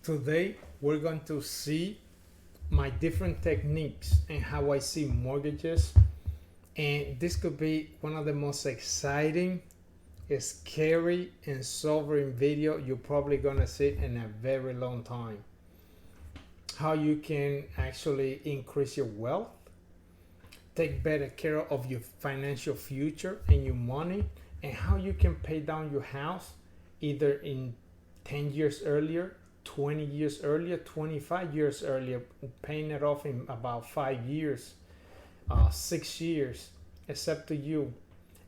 Today, we're going to see my different techniques and how I see mortgages. And this could be one of the most exciting, scary, and sobering video you're probably gonna see in a very long time. How you can actually increase your wealth, take better care of your financial future and your money, and how you can pay down your house either in 10 years earlier, 20 years earlier, 25 years earlier, paying it off in about 5 years, 6 years. It's up to you.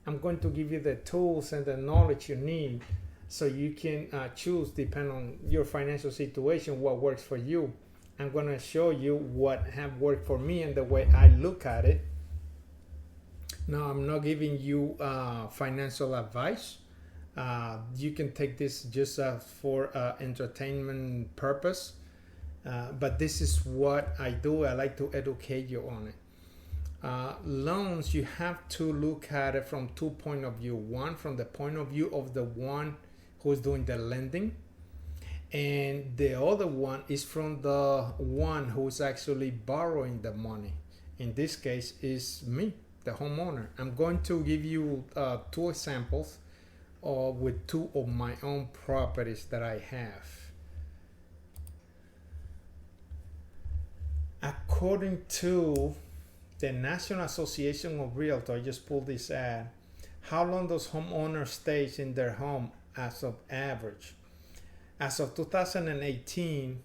I'm going to give you the tools and the knowledge you need so you can choose, depending on your financial situation, what works for you. I'm going to show you what have worked for me and the way I look at it. Now, I'm not giving you financial advice. You can take this just for entertainment purpose. But this is what I do. I like to educate you on it. Loans, you have to look at it from two point of view. One, from the point of view of the one who's doing the lending, and the other one is from the one who's actually borrowing the money. In this case is me, the homeowner. I'm going to give you two examples with two of my own properties that I have. According to the National Association of Realtors, I just pulled this ad. How long does homeowners stay in their home as of average? As of 2018,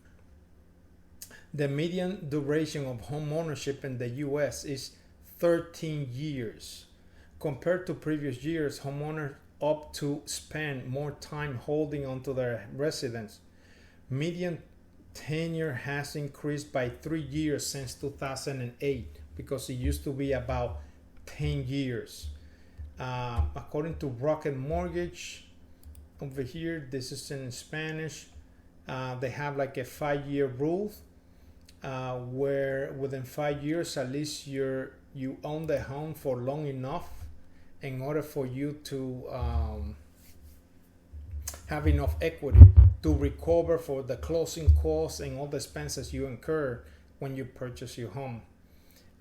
the median duration of home ownership in the U.S. is 13 years. Compared to previous years, homeowners opt to spend more time holding onto their residence. Median tenure has increased by 3 years since 2008 because it used to be about 10 years. According to Rocket Mortgage, over here, this is in Spanish, they have like a 5-year rule where within 5 years at least you own the home for long enough in order for you to have enough equity to recover for the closing costs and all the expenses you incur when you purchase your home.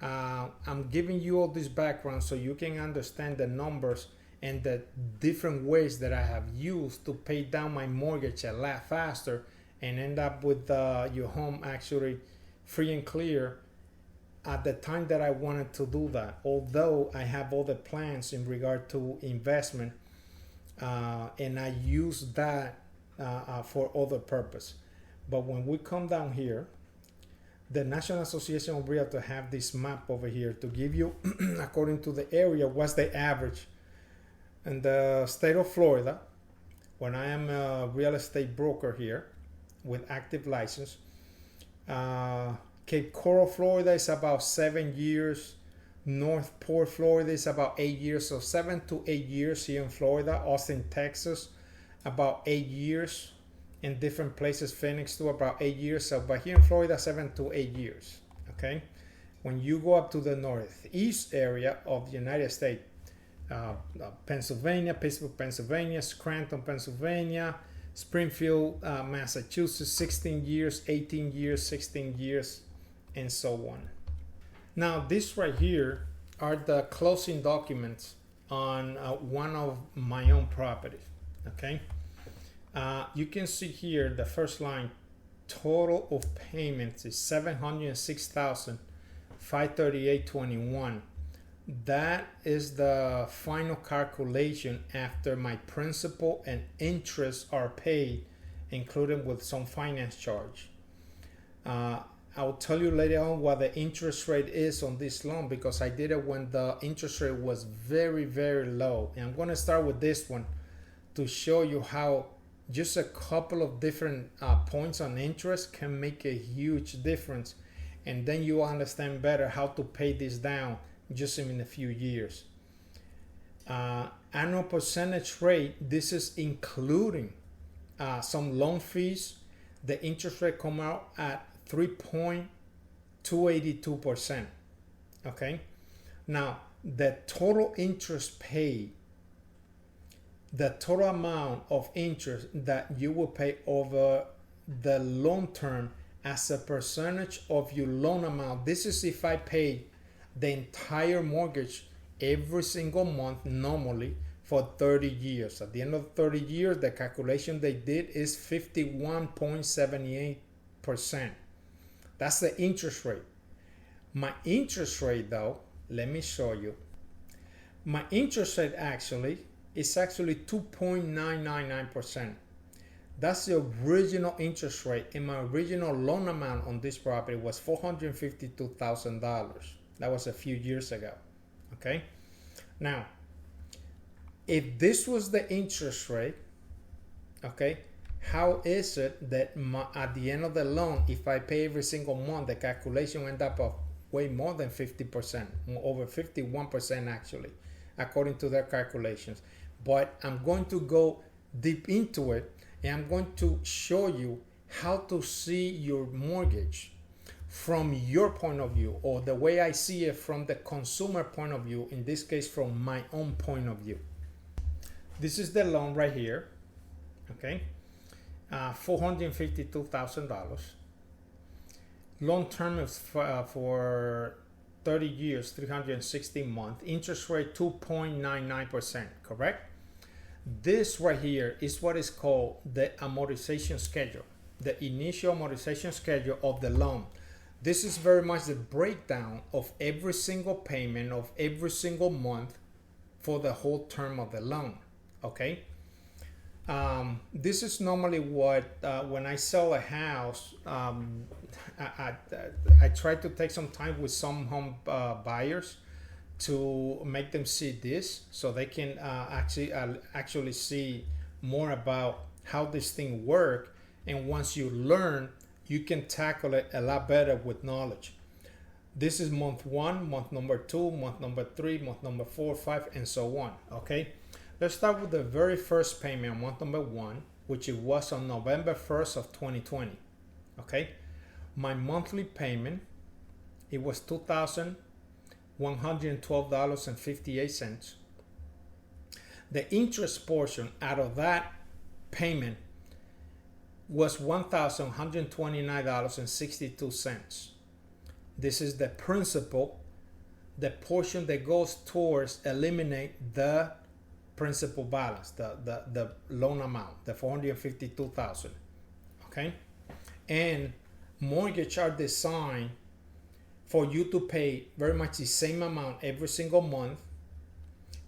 I'm giving you all this background so you can understand the numbers and the different ways that I have used to pay down my mortgage a lot faster and end up with your home actually free and clear at the time that I wanted to do that. Although I have other plans in regard to investment and I use that for other purpose. But when we come down here, the National Association of Realtors have this map over here to give you, according to the area, what's the average. In the state of Florida, when I am a real estate broker here with active license, Cape Coral, Florida is about 7 years. North Port, Florida is about 8 years. So 7 to 8 years here in Florida. Austin, Texas, about 8 years. In different places, Phoenix too, about 8 years. So, but here in Florida, 7 to 8 years. Okay. When you go up to the northeast area of the United States, Pennsylvania, Pittsburgh, Pennsylvania, Scranton, Pennsylvania, Springfield, Massachusetts, 16 years, 18 years, 16 years, and so on. Now, this right here are the closing documents on one of my own properties. Okay. You can see here the first line, total of payments is $706,538.21. That is the final calculation after my principal and interest are paid, including with some finance charge. I'll tell you later on what the interest rate is on this loan because I did it when the interest rate was very, very low. And I'm going to start with this one to show you how just a couple of different points on interest can make a huge difference. And then you understand better how to pay this down just in a few years. Annual percentage rate, this is including some loan fees. The interest rate come out at 3.282%. Okay. Now, the total interest paid, the total amount of interest that you will pay over the loan term as a percentage of your loan amount. This is if I pay the entire mortgage every single month normally for 30 years. At the end of 30 years, the calculation they did is 51.78%. That's the interest rate. My interest rate though, let me show you. My interest rate is actually 2.999%. That's the original interest rate, and my original loan amount on this property was $452,000. That was a few years ago. Okay. Now, if this was the interest rate, okay, how is it that at the end of the loan, if I pay every single month, the calculation end up of way more than 50%, over 51% actually, according to their calculations. But I'm going to go deep into it, and I'm going to show you how to see your mortgage from your point of view, or the way I see it from the consumer point of view, in this case from my own point of view. This is the loan right here, okay, $452,000. Loan term is for 30 years, 360 months. Interest rate 2.99%, correct? This right here is what is called the amortization schedule, the initial amortization schedule of the loan. This is very much the breakdown of every single payment of every single month for the whole term of the loan, okay? This is normally what, when I sell a house, I try to take some time with some home buyers to make them see this, so they can actually see more about how this thing works. And once you learn, you can tackle it a lot better with knowledge. This is month 1, month number 2, month number 3, month number 4, 5, and so on. Okay, let's start with the very first payment, month number 1, which it was on November 1st of 2020. Okay, my monthly payment, it was $2,112.58. The interest portion out of that payment was $1,129.62. This is the principal, the portion that goes towards eliminate the principal balance, the loan amount, the $452,000. Okay, and mortgage are designed for you to pay very much the same amount every single month,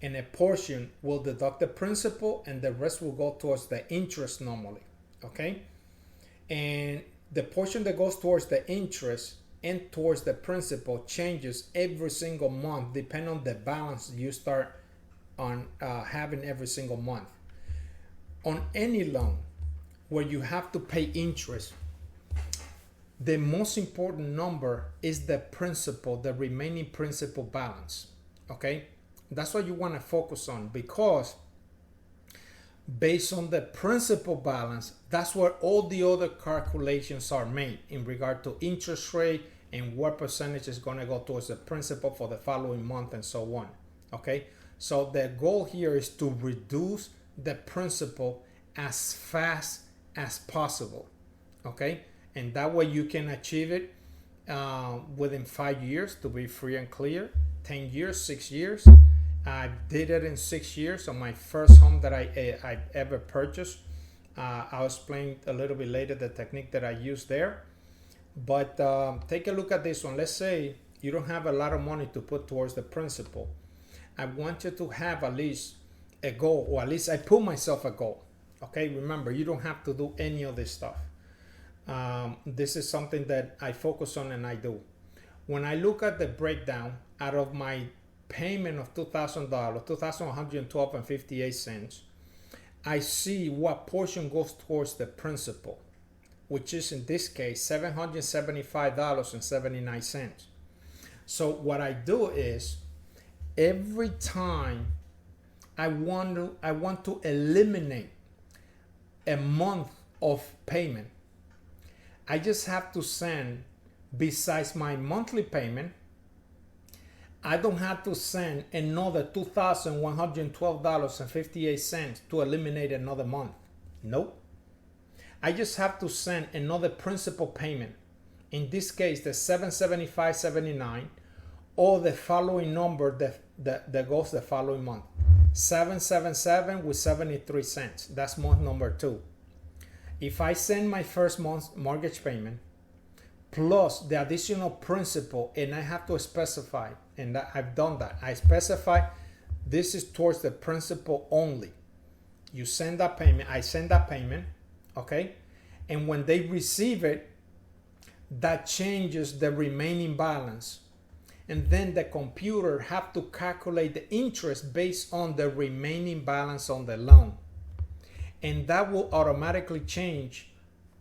and a portion will deduct the principal and the rest will go towards the interest normally. Okay, and the portion that goes towards the interest and towards the principal changes every single month depending on the balance you start on having every single month. On any loan where you have to pay interest, the most important number is the principal, the remaining principal balance. Okay, that's what you want to focus on, because based on the principal balance, that's where all the other calculations are made in regard to interest rate and what percentage is going to go towards the principal for the following month and so on. Okay, so the goal here is to reduce the principal as fast as possible. Okay, and that way you can achieve it within 5 years to be free and clear, 10 years, 6 years. I did it in 6 years on my first home that I ever purchased. I'll explain a little bit later the technique that I used there. But take a look at this one. Let's say you don't have a lot of money to put towards the principal. I want you to have at least a goal, or at least I put myself a goal. Okay, remember, you don't have to do any of this stuff. This is something that I focus on and I do. When I look at the breakdown out of my payment of $2,000, $2,112.58, I see what portion goes towards the principal, which is in this case $775.79. So what I do is, every time I want to eliminate a month of payment, I just have to send, besides my monthly payment, I don't have to send another $2,112.58 to eliminate another month. Nope. I just have to send another principal payment. In this case, the 775.79, or the following number that goes the following month. 777 with 73 cents. That's month number 2. If I send my first month's mortgage payment plus the additional principal, and I have to specify, and I've done that. I specify this is towards the principal only. You send that payment, I send that payment, okay? And when they receive it, that changes the remaining balance. And then the computer have to calculate the interest based on the remaining balance on the loan. And that will automatically change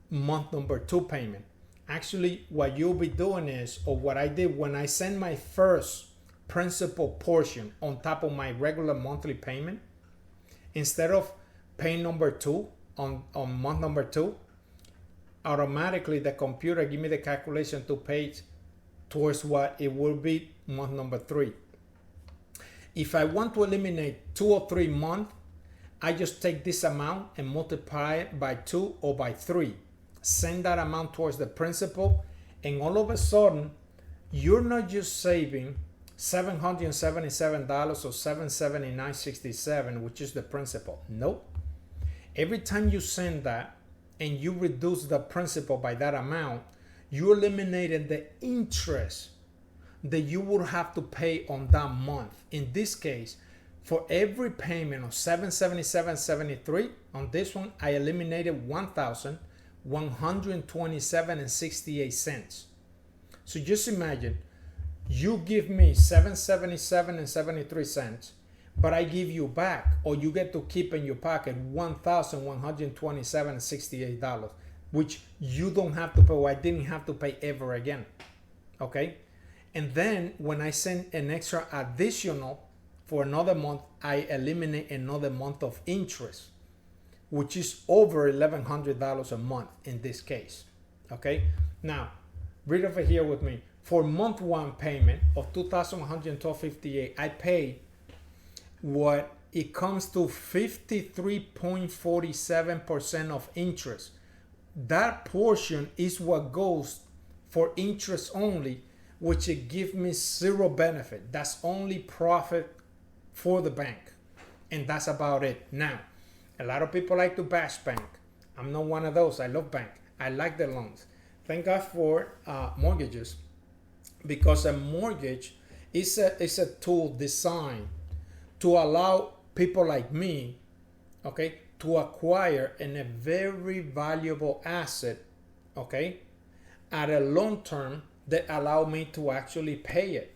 month number 2 payment. Actually, what you'll be doing is, or what I did when I send my first principal portion on top of my regular monthly payment, instead of paying number 2 on month number 2, automatically the computer give me the calculation to pay towards what it will be month number 3. If I want to eliminate 2 or 3 months, I just take this amount and multiply it by 2 or by 3. Send that amount towards the principal, and all of a sudden, you're not just saving $777 or $779.67, which is the principal. Nope. Every time you send that and you reduce the principal by that amount, you eliminated the interest that you would have to pay on that month. In this case, for every payment of $777.73 on this one, I eliminated $1,127.68. So just imagine, you give me $777.73, but I give you back, or you get to keep in your pocket $1,127.68, which you don't have to pay, or I didn't have to pay ever again. Okay? And then when I send an extra additional for another month, I eliminate another month of interest, which is over $1,100 a month in this case. Okay? Now, read over here with me. For month 1 payment of $2,112.58, I pay what it comes to 53.47% of interest. That portion is what goes for interest only, which it gives me zero benefit. That's only profit for the bank, and that's about it. Now, a lot of people like to bash bank. I'm not one of those. I love bank. I like the loans. Thank God for mortgages, because a mortgage is a tool designed to allow people like me, okay, to acquire a very valuable asset, okay, at a long term that allow me to actually pay it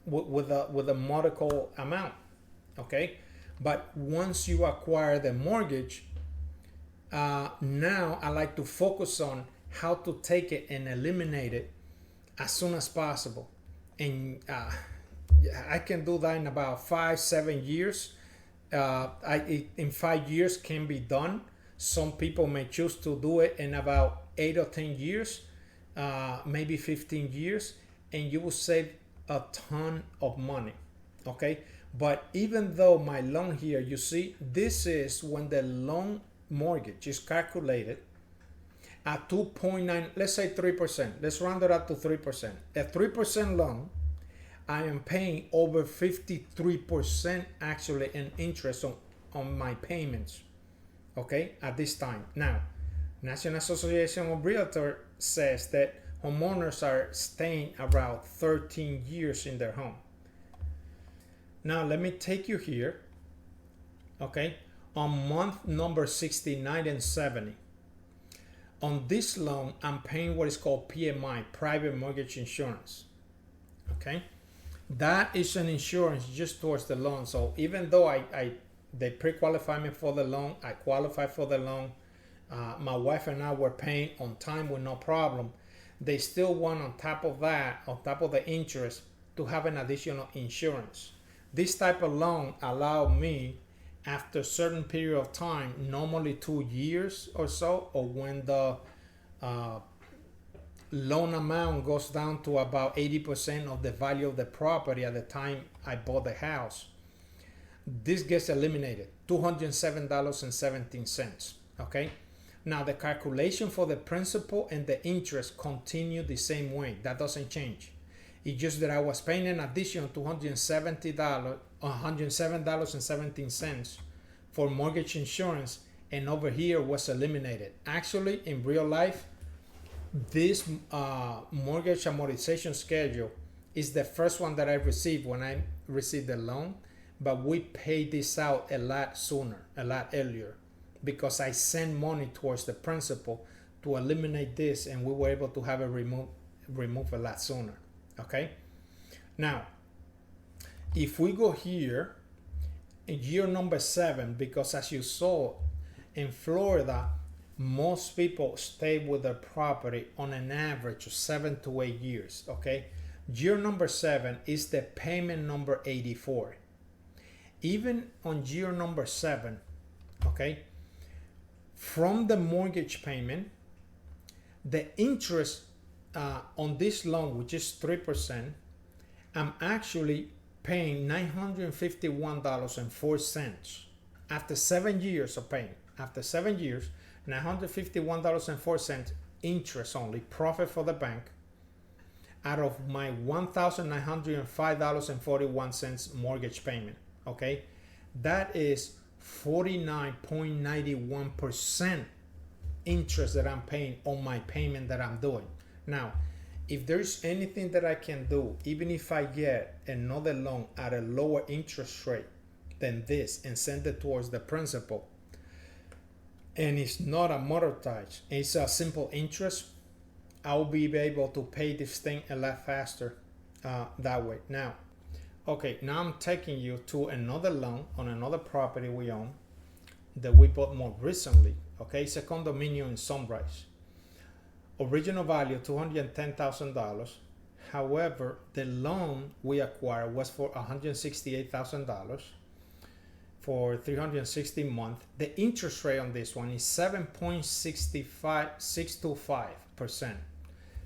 with a modical amount, okay. But once you acquire the mortgage, now I like to focus on how to take it and eliminate it as soon as possible. And I can do that in about 5-7 years. In 5 years can be done. Some people may choose to do it in about 8 or 10 years, maybe 15 years, and you will save a ton of money. Okay. But even though my loan here, you see, this is when the loan mortgage is calculated at 2.9, let's say 3%. Let's round it up to 3%. A 3% loan, I am paying over 53% actually in interest on my payments, okay, at this time. Now, National Association of Realtors says that homeowners are staying around 13 years in their home. Now, let me take you here, okay, on month number 69 and 70. On this loan, I'm paying what is called PMI, Private Mortgage Insurance, okay? That is an insurance just towards the loan. So even though they pre-qualify me for the loan, I qualify for the loan, my wife and I were paying on time with no problem, they still want on top of that, on top of the interest, to have an additional insurance. This type of loan allow me, after a certain period of time, normally 2 years or so, or when the loan amount goes down to about 80% of the value of the property at the time I bought the house, this gets eliminated, $207.17. Okay. Now the calculation for the principal and the interest continue the same way. That doesn't change. It's just that I was paying an additional $270, $107.17 for mortgage insurance, and over here was eliminated. Actually, in real life, this mortgage amortization schedule is the first one that I received when I received the loan, but we paid this out a lot sooner, a lot earlier, because I sent money towards the principal to eliminate this, and we were able to have it removed a lot sooner. Okay, now if we go here in year number 7, because as you saw in Florida, most people stay with their property on an average of 7 to 8 years. Okay, year number 7 is the payment number 84. Even on year number 7, okay, from the mortgage payment, the interest on this loan, which is 3%, I'm actually paying $951.04 after 7 years of paying. After 7 years, $951.04 interest only, profit for the bank, out of my $1,905.41 mortgage payment. Okay, that is 49.91% interest that I'm paying on my payment that I'm doing. Now, if there's anything that I can do, even if I get another loan at a lower interest rate than this and send it towards the principal, and it's not amortized, it's a simple interest, I'll be able to pay this thing a lot faster that way. Now, okay, now I'm taking you to another loan on another property we own that we bought more recently. Okay, it's a condominium in Sunrise. Original value $210,000. However, the loan we acquired was for $168,000 for 360 months. The interest rate on this one is 7.625%.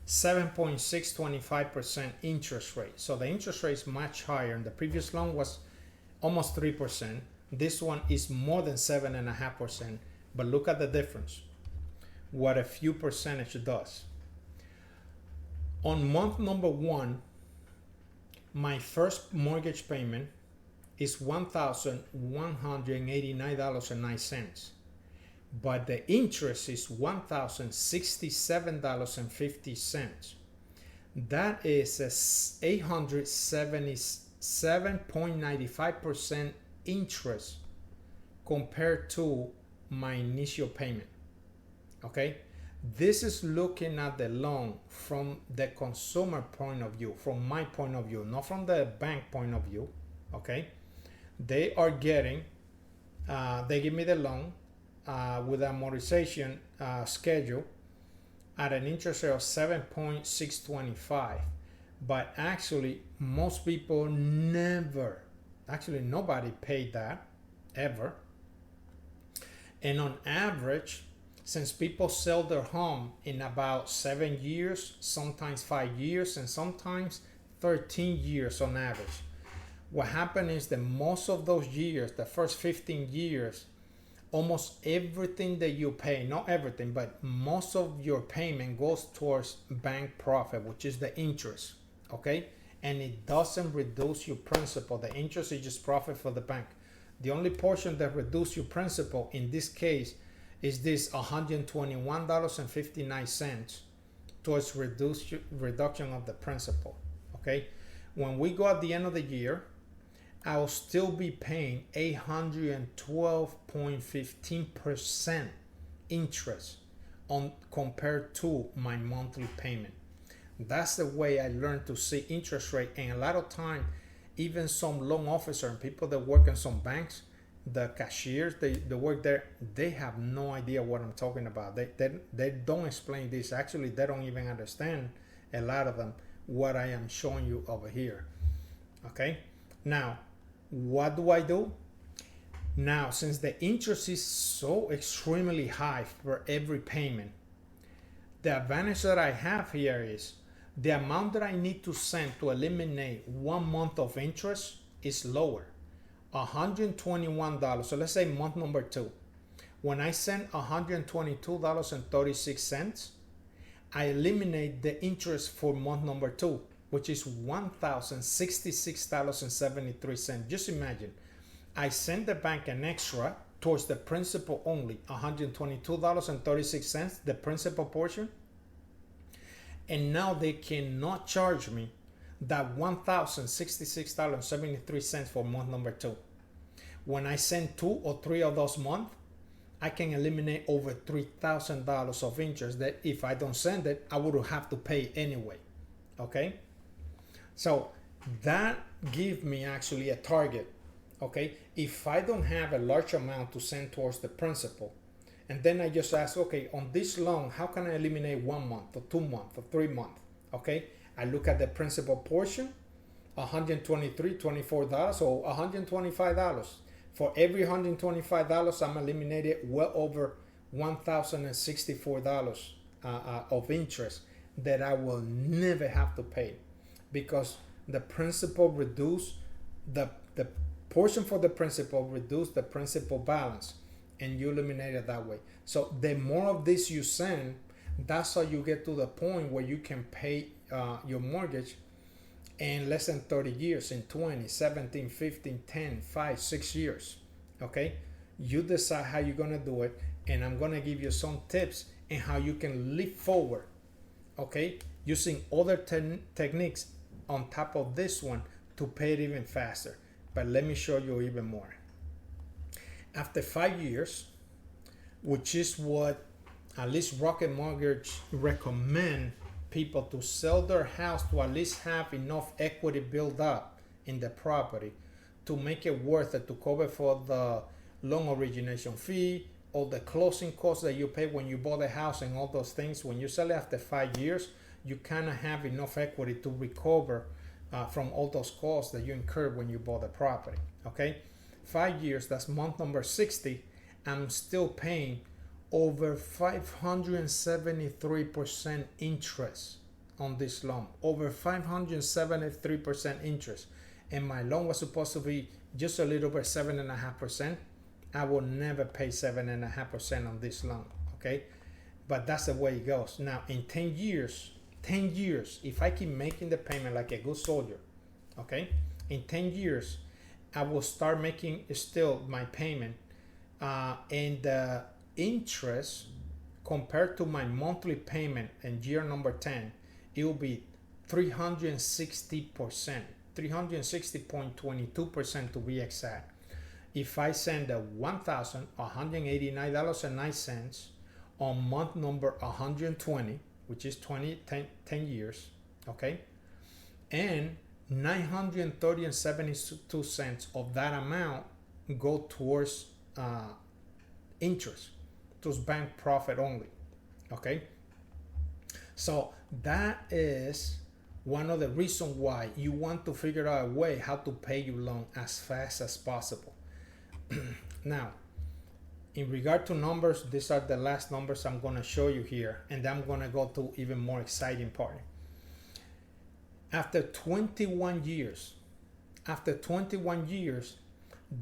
7.625% interest rate. So the interest rate is much higher. And the previous loan was almost 3%. This one is more than 7.5%. But look at the difference. What a few percentage does. On month number 1, my first mortgage payment is $1,189.09. But the interest is $1,067.50. That is a 877.95% interest compared to my initial payment. Okay, this is looking at the loan from the consumer point of view, from my point of view, not from the bank point of view. Okay, they are getting, they give me the loan with amortization schedule at an interest rate of 7.625, but actually most people never, actually nobody paid that ever. And on average, since people sell their home in about 7 years, sometimes 5 years, and sometimes 13 years on average, what happened is that most of those years, the first 15 years, almost everything that you pay, not everything, but most of your payment goes towards bank profit, which is the interest. Okay, and it doesn't reduce your principal. The interest is just profit for the bank. The only portion that reduces your principal in this case is this $121.59 towards reduction of the principal. Okay, when we go at the end of the year, I'll still be paying 812.15% interest on compared to my monthly payment. That's the way I learned to see interest rate. And a lot of time, even some loan officer and people that work in some banks, the cashiers, they work there, they have no idea what I'm talking about. They don't explain this. Actually, they don't even understand, a lot of them, what I am showing you over here. Okay, now what do? Now, since the interest is so extremely high for every payment, the advantage that I have here is the amount that I need to send to eliminate 1 month of interest is lower. $121. So let's say month number 2. When I send $122.36, I eliminate the interest for month number 2, which is $1,066.73. Just imagine, I send the bank an extra towards the principal only, $122.36, the principal portion, and now they cannot charge me that $1,066.73 for month number 2. When I send 2 or 3 of those months, I can eliminate over $3,000 of interest that if I don't send it, I would have to pay anyway. Okay? So that gives me actually a target. Okay? If I don't have a large amount to send towards the principal, and then I just ask, okay, on this loan, how can I eliminate 1 month or 2 months or 3 months? Okay? I look at the principal portion, $123.24 or $125. For every $125, I'm eliminated well over $1,064 of interest that I will never have to pay, because the principal reduce the portion for the principal reduce the principal balance, and you eliminate it that way. So the more of this you send, that's how you get to the point where you can pay your mortgage in less than 30 years, in 20, 17, 15, 10, 5, 6 years. Okay? You decide how you're going to do it, and I'm going to give you some tips and how you can leap forward. Okay? Using other techniques on top of this one to pay it even faster. But let me show you even more. After 5 years, which is what at least Rocket Mortgage recommend people to sell their house to at least have enough equity built up in the property to make it worth it, to cover for the loan origination fee, or the closing costs that you pay when you bought the house and all those things. When you sell it after 5 years, you kind of have enough equity to recover from all those costs that you incurred when you bought the property. Okay? 5 years, that's month number 60. I'm still paying over 573% interest on this loan. Over 573% interest. And my loan was supposed to be just a little over 7.5%. I will never pay 7.5% on this loan. Okay? But that's the way it goes. Now, in 10 years, if I keep making the payment like a good soldier, okay? In 10 years, I will start making still my payment, and the interest compared to my monthly payment in year number 10, it will be 360%, 360.22% to be exact. If I send a $1,189.09 on month number 120, which is 10 years, okay? And 930.72 cents of that amount go towards interest, towards bank profit only, okay? So that is one of the reasons why you want to figure out a way how to pay your loan as fast as possible. Now, in regard to numbers, these are the last numbers I'm going to show you here, and then I'm going to go to even more exciting part. After 21 years,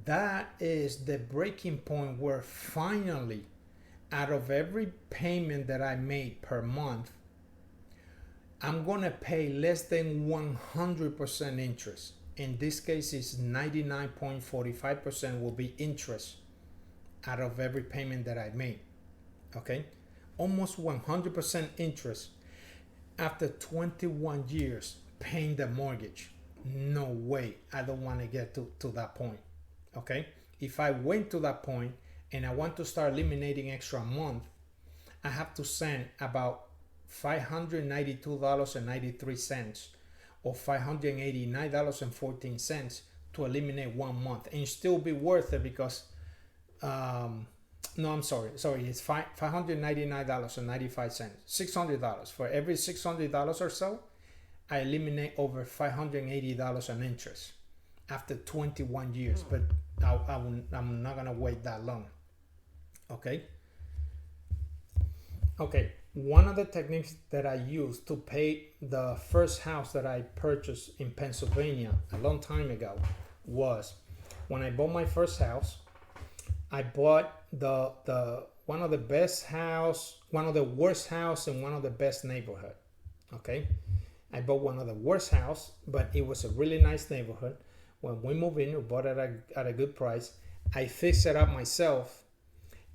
that is the breaking point where finally, out of every payment that I made per month, I'm going to pay less than 100% interest. In this case, it's 99.45% will be interest out of every payment that I made. Okay? Almost 100% interest after 21 years paying the mortgage. No way. I don't want to get to that point. Okay? If I went to that point and I want to start eliminating extra month, I have to send about $592.93 or $589.14 to eliminate 1 month, and still be worth it because no, I'm sorry, it's $599.95, $600. For every $600 or so, I eliminate over $580 in interest after 21 years. But I'm not gonna wait that long. Okay. One of the techniques that I used to pay the first house that I purchased in Pennsylvania a long time ago was when I bought my first house. I bought the one of the best house, one of the worst house, and one of the best neighborhood. Okay, I bought one of the worst house, but it was a really nice neighborhood. When we moved in, we bought it at a good price. I fixed it up myself.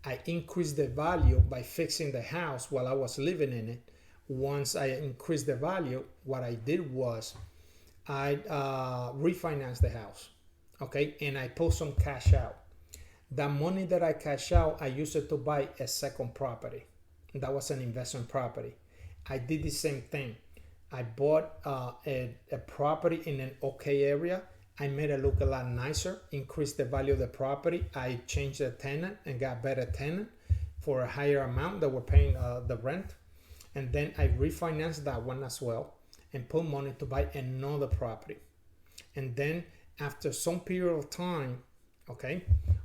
I increased the value by fixing the house while I was living in it. Once I increased the value, what I did was I refinanced the house. Okay, and I pulled some cash out. The money that I cash out, I used it to buy a second property. That was an investment property. I did the same thing. I bought a property in an okay area. I made it look a lot nicer, increased the value of the property. I changed the tenant and got better tenant for a higher amount that were paying the rent. And then I refinanced that one as well and put money to buy another property. And then after some period of time, okay,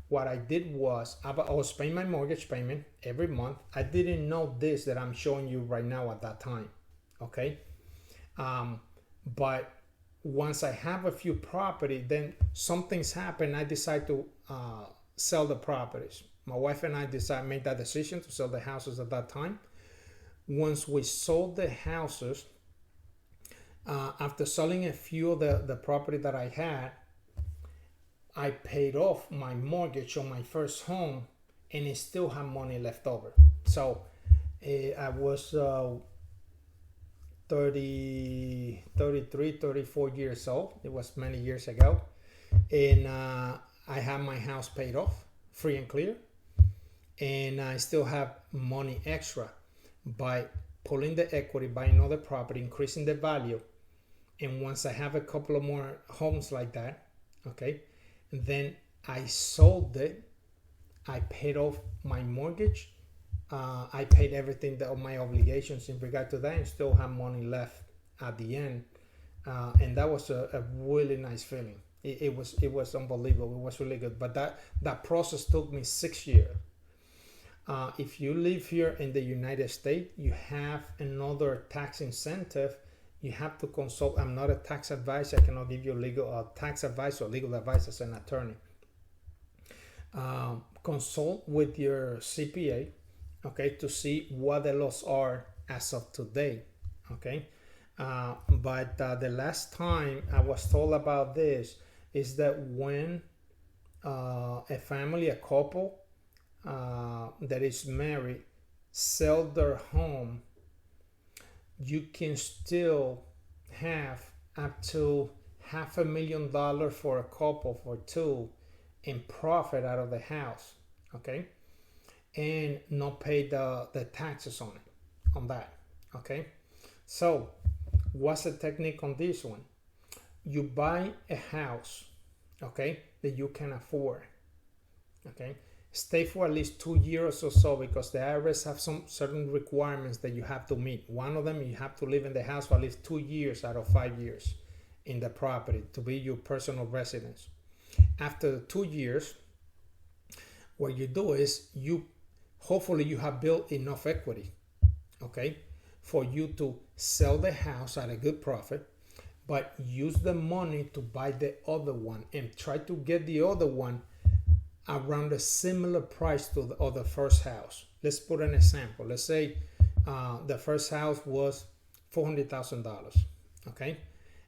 what I did was I was paying my mortgage payment every month. I didn't know this that I'm showing you right now at that time, okay? But once I have a few property, then some things happen. I decide to sell the properties. My wife and I made that decision to sell the houses at that time. Once we sold the houses, after selling a few of the property that I had, I paid off my mortgage on my first home, and I still have money left over. So I was 33, 34 years old. It was many years ago. And I had my house paid off, free and clear. And I still have money extra by pulling the equity, buying another property, increasing the value. And once I have a couple of more homes like that, okay, then I sold it. I paid off my mortgage. I paid everything that my obligations in regard to that, and still have money left at the end. And that was a really nice feeling. It was unbelievable. It was really good. But that process took me 6 years. If you live here in the United States, you have another tax incentive. You have to consult. I'm not a tax advisor. I cannot give you legal tax advice or legal advice as an attorney. Consult with your CPA, okay, to see what the laws are as of today, okay. But the last time I was told about this is that when a family, a couple that is married, sell their home, you can still have up to $500,000 for a couple, for two, in profit out of the house, okay, and not pay the taxes on that, okay. So what's the technique on this one? You buy a house, okay, that you can afford, okay. Stay for at least 2 years or so, because the IRS have some certain requirements that you have to meet. One of them, you have to live in the house for at least 2 years out of 5 years in the property to be your personal residence. After 2 years, what you do is hopefully you have built enough equity, okay, for you to sell the house at a good profit, but use the money to buy the other one and try to get the other one around a similar price to the other first house. Let's put an example. Let's say the first house was $400,000, okay,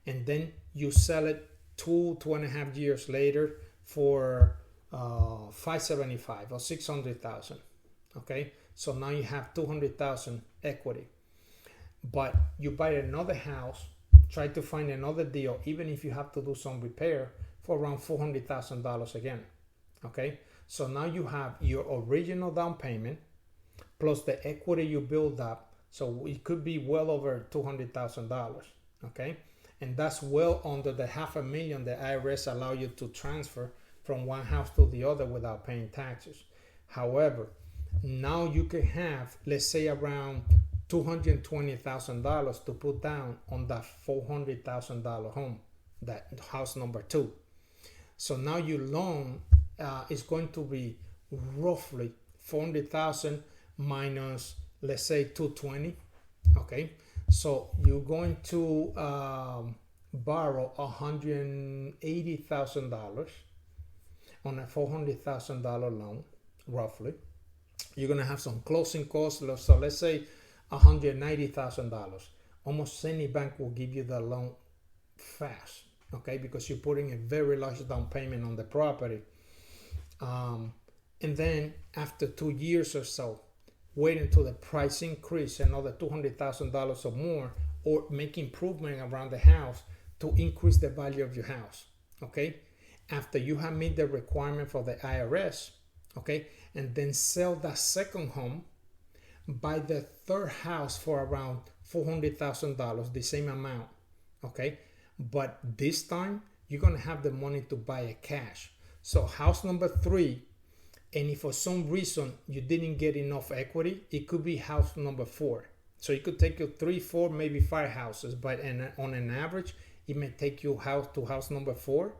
and then you sell it 2.5 years later for $575,000 or $600,000, okay. So now you have $200,000 equity, but you buy another house, try to find another deal, even if you have to do some repair, for around $400,000 again. Okay, so now you have your original down payment plus the equity you build up. So it could be well over $200,000. Okay, and that's well under the $500,000 the IRS allow you to transfer from one house to the other without paying taxes. However, now you can have, let's say, around $220,000 to put down on that $400,000 home, that house number 2. So now your loan is going to be roughly $400,000 minus, let's say, $220,000. Okay, so you're going to borrow $180,000 on a $400,000 loan. roughly. You're gonna have some closing costs. So let's say $190,000. Almost any bank will give you the loan fast, okay, because you're putting a very large down payment on the property. And then after 2 years or so, wait until the price increase another $200,000 or more, or make improvement around the house to increase the value of your house, okay? After you have met the requirement for the IRS, okay, and then sell that second home, buy the third house for around $400,000, the same amount, okay? But this time, you're gonna have the money to buy it cash. So house number 3, and if for some reason you didn't get enough equity, it could be house number 4. So it could take you 3, 4, maybe 5 houses, but on an average, it may take you house number 4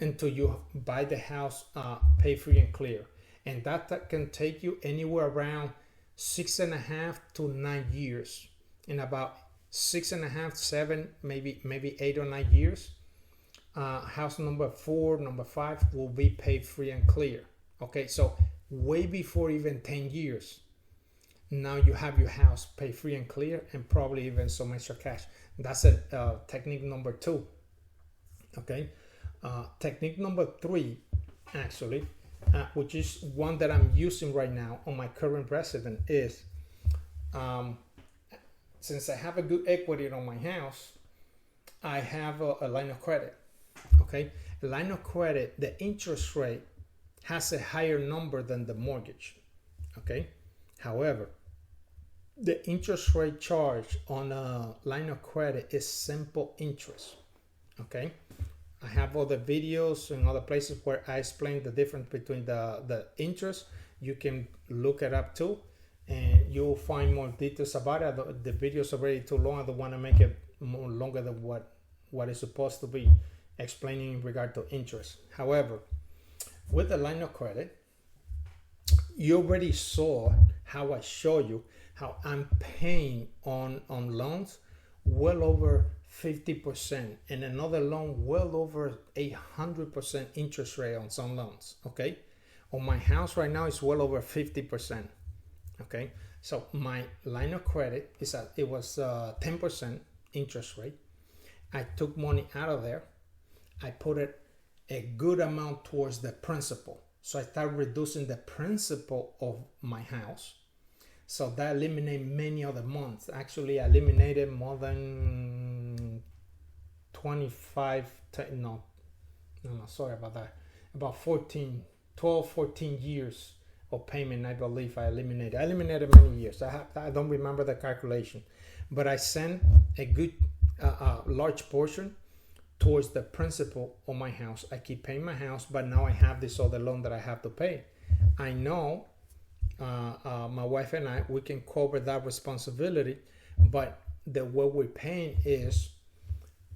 until you buy the house pay free and clear. And that can take you anywhere around 6.5 to 9 years. In about 6.5, 7, maybe 8 or 9 years, house number 4, number 5 will be paid free and clear. Okay, so way before even 10 years, now you have your house paid free and clear, and probably even some extra cash. That's a technique number 2. Okay, technique number 3, actually, which is one that I'm using right now on my current resident, is since I have a good equity on my house, I have a line of credit. Okay, a line of credit, the interest rate has a higher number than the mortgage. Okay, however, the interest rate charged on a line of credit is simple interest. Okay, I have other videos and other places where I explain the difference between the interest. You can look it up too, and you'll find more details about it. The video is already too long. I don't want to make it more longer than what is supposed to be explaining in regard to interest. However, with the line of credit, you already saw how I show you how I'm paying on loans well over 50%, and another loan well over 100% interest rate on some loans. Okay, on my house right now is well over 50%. Okay, so my line of credit it was 10% interest rate. I took money out of there. I put it a good amount towards the principal. So I started reducing the principal of my house. So that eliminated many other months. Actually, I eliminated more than 25, sorry about that. About 12, 14 years of payment, I believe I eliminated. I eliminated many years. I don't remember the calculation. But I sent a good, large portion towards the principal of my house. I keep paying my house, but now I have this other loan that I have to pay. I know my wife and I, we can cover that responsibility, but the way we're paying is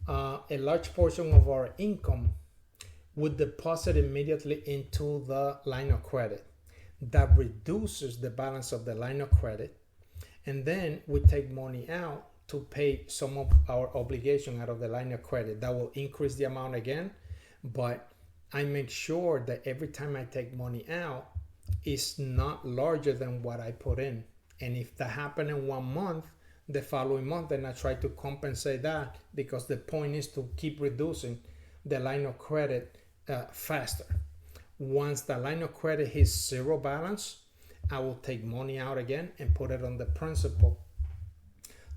a large portion of our income would deposit immediately into the line of credit. That reduces the balance of the line of credit, and then we take money out to pay some of our obligation out of the line of credit. That will increase the amount again, but I make sure that every time I take money out, it's not larger than what I put in. And if that happened in 1 month, the following month, then I try to compensate that, because the point is to keep reducing the line of credit faster. Once the line of credit hits zero balance, I will take money out again and put it on the principal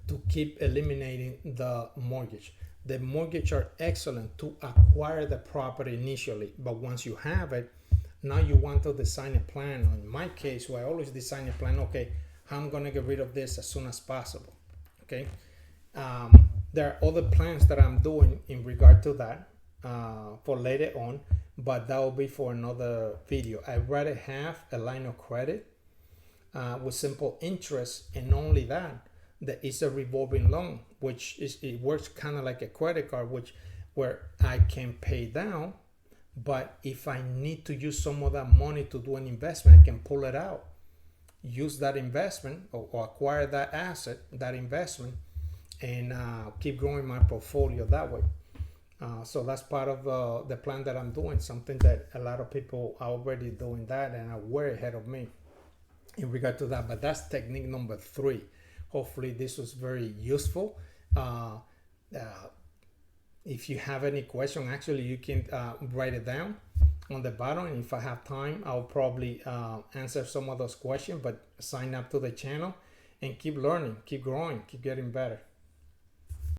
to keep eliminating the mortgage. The mortgage are excellent to acquire the property initially, but once you have it, now you want to design a plan. In my case, I always design a plan. Okay, how I'm gonna get rid of this as soon as possible. Okay, there are other plans that I'm doing in regard to that for later on, but that will be for another video. I'd rather have a line of credit with simple interest, and only that is a revolving loan, which it works kind of like a credit card, where I can pay down, but if I need to use some of that money to do an investment, I can pull it out, use that investment or acquire that asset, that investment, and keep growing my portfolio that way. So that's part of the plan that I'm doing, something that a lot of people are already doing that and are way ahead of me in regard to that. But that's technique number 3. Hopefully this was very useful. Uh, uh, if you have any question, actually you can write it down on the bottom, and if I have time I'll probably answer some of those questions. But sign up to the channel and keep learning, keep growing, keep getting better.